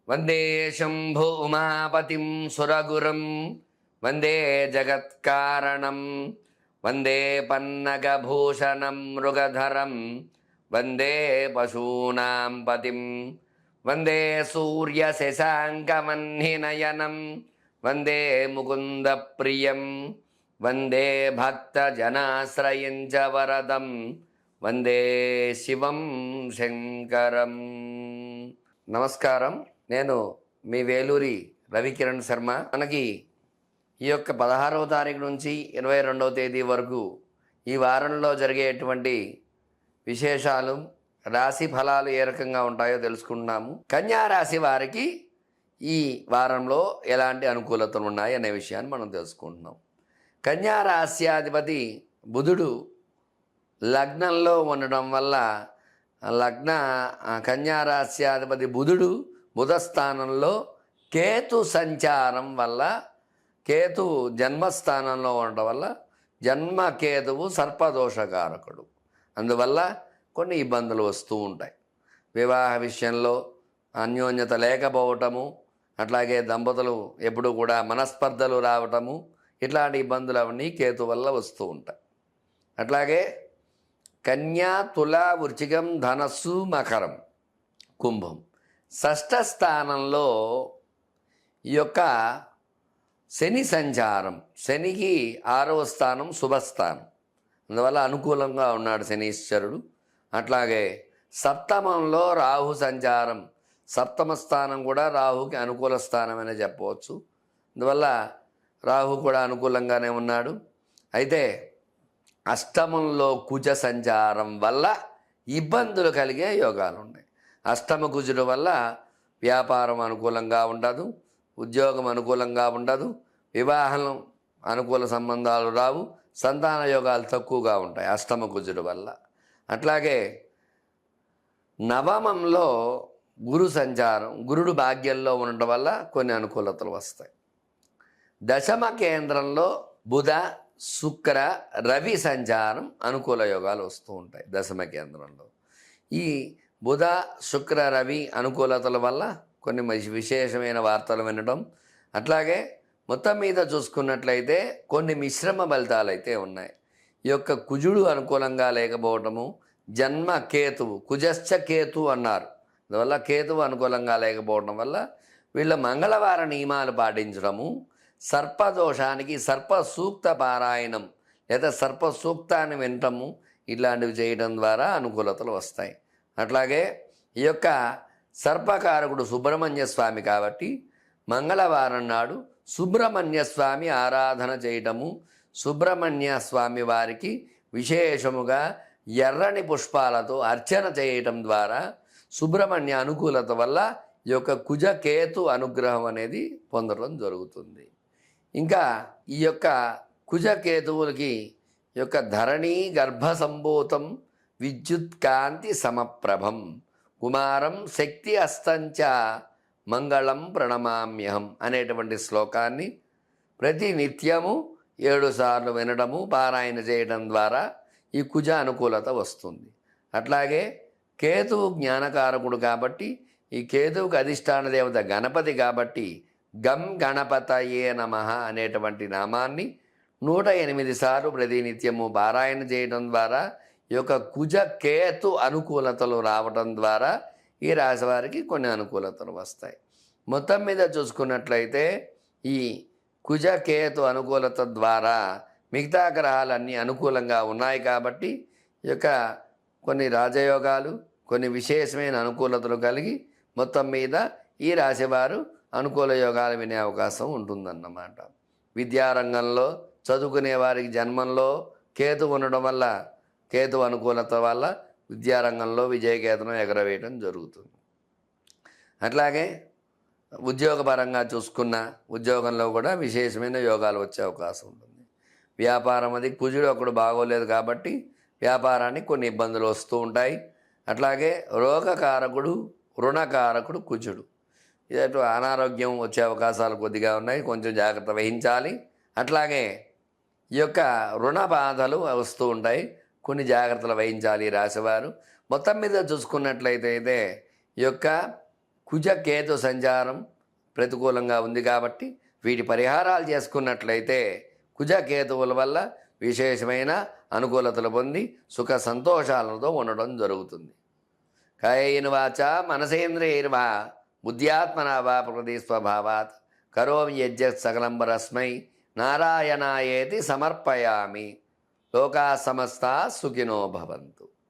వందే శంభో ఉమాపతిం సురగురం వందే జగత్కారణం వందే పన్నగభూషణం మృగధరం వందే పశూనాం పతిం వందే సూర్యశశాంకమన్నినయనం వందే ముకుందప్రియం వందే భక్తజనాశ్రయం చ వరదం వందే శివం శంకరం. నమస్కారం, నేను మీ వేలూరి రవికిరణ్ శర్మ. మనకి ఈ యొక్క 16వ తారీఖు నుంచి 22వ తేదీ వరకు ఈ వారంలో జరిగేటువంటి విశేషాలు, రాశి ఫలాలు ఏ రకంగా ఉంటాయో తెలుసుకుంటున్నాము. కన్యా రాశి వారికి ఈ వారంలో ఎలాంటి అనుకూలతలు ఉన్నాయి అనే విషయాన్ని మనం తెలుసుకుంటున్నాం. కన్యా రాశ్యాధిపతి బుధుడు లగ్నంలో ఉండడం వల్ల కన్యా రాశ్యాధిపతి బుధుడు బుధస్థానంలో కేతు సంచారం వల్ల, కేతు జన్మస్థానంలో ఉండడం వల్ల జన్మకేతువు సర్పదోషకారకుడు. అందువల్ల కొన్ని ఇబ్బందులు వస్తూ ఉంటాయి. వివాహ విషయంలో అన్యోన్యత లేకపోవటము, అట్లాగే దంపతులు ఎప్పుడు కూడా మనస్పర్ధలు రావటము, ఇట్లాంటి ఇబ్బందులు అవన్నీ కేతు వల్ల వస్తూ ఉంటాయి. అట్లాగే కన్యా, తుల, వృచ్చికం, ధనస్సు, మకరం, కుంభం షష్ఠ స్థానంలో ఈ యొక్క శని సంచారం. శనికి 6వ స్థానం శుభస్థానం, అందువల్ల అనుకూలంగా ఉన్నాడు శనీశ్వరుడు. అట్లాగే సప్తమంలో రాహు సంచారం. సప్తమ స్థానం కూడా రాహుకి అనుకూల స్థానం అనే చెప్పవచ్చు. అందువల్ల రాహు కూడా అనుకూలంగానే ఉన్నాడు. అయితే అష్టమంలో కుజ సంచారం వల్ల ఇబ్బందులు కలిగే యోగాలు ఉన్నాయి. అష్టమ కుజుడు వల్ల వ్యాపారం అనుకూలంగా ఉండదు, ఉద్యోగం అనుకూలంగా ఉండదు, వివాహం అనుకూల సంబంధాలు రావు, సంతాన యోగాలు తక్కువగా ఉంటాయి అష్టమ కుజుడు వల్ల. అట్లాగే నవమంలో గురు సంచారం, గురుడు భాగ్యంలో ఉండటం వల్ల కొన్ని అనుకూలతలు వస్తాయి. దశమ కేంద్రంలో బుధ, శుక్ర, రవి సంచారం అనుకూల యోగాలు వస్తూ ఉంటాయి దశమ కేంద్రంలో. ఈ బుధ, శుక్ర, రవి అనుకూలతల వల్ల కొన్ని విశేషమైన వార్తలు వినడం, అట్లాగే మొత్తం మీద చూసుకున్నట్లయితే కొన్ని మిశ్రమ ఫలితాలు అయితే ఉన్నాయి. ఈ యొక్క కుజుడు అనుకూలంగా లేకపోవటము, జన్మ కేతువు, కుజశ్చ కేతు అన్నారు. అందువల్ల కేతువు అనుకూలంగా లేకపోవడం వల్ల వీళ్ళ మంగళవార నియమాలు పాటించడము, సర్పదోషానికి సర్ప సూక్త పారాయణం లేదా సర్ప సూక్తాన్ని వినటము, ఇలాంటివి చేయడం ద్వారా అనుకూలతలు వస్తాయి. అట్లాగే ఈ యొక్క సర్పకారకుడు సుబ్రహ్మణ్య స్వామి కాబట్టి మంగళవారం నాడు సుబ్రహ్మణ్య స్వామి ఆరాధన చేయటము, సుబ్రహ్మణ్య స్వామి వారికి విశేషముగా ఎర్రని పుష్పాలతో అర్చన చేయటం ద్వారా సుబ్రహ్మణ్య అనుకూలత వల్ల ఈ యొక్క కుజకేతు అనుగ్రహం అనేది పొందడం జరుగుతుంది. ఇంకా ఈ యొక్క కుజకేతువులకి ఈ యొక్క ధరణి గర్భ సంభూతం విద్యుత్ కాంతి సమప్రభం కుమారం శక్తి అస్తంచ మంగళం ప్రణమామ్యహం అనేటువంటి శ్లోకాన్ని ప్రతి నిత్యము 7 సార్లు వినడము, పారాయణ చేయడం ద్వారా ఈ కుజ అనుకూలత వస్తుంది. అట్లాగే కేతువు జ్ఞానకారకుడు కాబట్టి ఈ కేతువుకి అధిష్టాన దేవత గణపతి కాబట్టి గం గణపతయే నమః అనేటువంటి నామాన్ని 108 సార్లు ప్రతినిత్యము పారాయణ చేయడం ద్వారా ఈ యొక్క కుజ కేతు అనుకూలతలు రావడం ద్వారా ఈ రాశి వారికి కొన్ని అనుకూలతలు వస్తాయి. మొత్తం మీద చూసుకున్నట్లయితే ఈ కుజ కేతు అనుకూలత ద్వారా మిగతా గ్రహాలన్నీ అనుకూలంగా ఉన్నాయి కాబట్టి ఈ యొక్క కొన్ని రాజయోగాలు, కొన్ని విశేషమైన అనుకూలతలు కలిగి మొత్తం మీద ఈ రాశివారు అనుకూల యోగాలు వినే అవకాశం ఉంటుందన్నమాట. విద్యారంగంలో చదువుకునే వారికి జన్మంలో కేతు ఉండడం వల్ల, కేతు అనుకూలత వల్ల విద్యారంగంలో విజయకేతనం ఎగరవేయడం జరుగుతుంది. అట్లాగే ఉద్యోగపరంగా చూసుకున్న ఉద్యోగంలో కూడా విశేషమైన యోగాలు వచ్చే అవకాశం ఉంటుంది. వ్యాపారం అది కుజుడు ఒకడు బాగోలేదు కాబట్టి వ్యాపారానికి కొన్ని ఇబ్బందులు వస్తూ ఉంటాయి. అట్లాగే రోగకారకుడు, రుణకారకుడు కుజుడు. ఇదటు అనారోగ్యం వచ్చే అవకాశాలు కొద్దిగా ఉన్నాయి, కొంచెం జాగ్రత్త వహించాలి. అట్లాగే ఈ యొక్క రుణ బాధలు వస్తూ ఉంటాయి, కొన్ని జాగ్రత్తలు వహించాలి రాశివారు. మొత్తం మీద చూసుకున్నట్లయితే ఈ యొక్క కుజ కేతు సంచారం ప్రతికూలంగా ఉంది కాబట్టి వీటి పరిహారాలు చేసుకున్నట్లయితే కుజ కేతువుల వల్ల విశేషమైన అనుకూలతలు పొంది సుఖ సంతోషాలతో ఉండడం జరుగుతుంది. కాయేన వాచా మనసేంద్రియైర్వా బుద్ధ్యాత్మనా వా ప్రకృతి స్వభావాత్ కరోమి యజ్జత్ సకలం పరస్మై నారాయణాయేతి సమర్పయామి. లోకా సమస్తా సుఖినో భవంతు.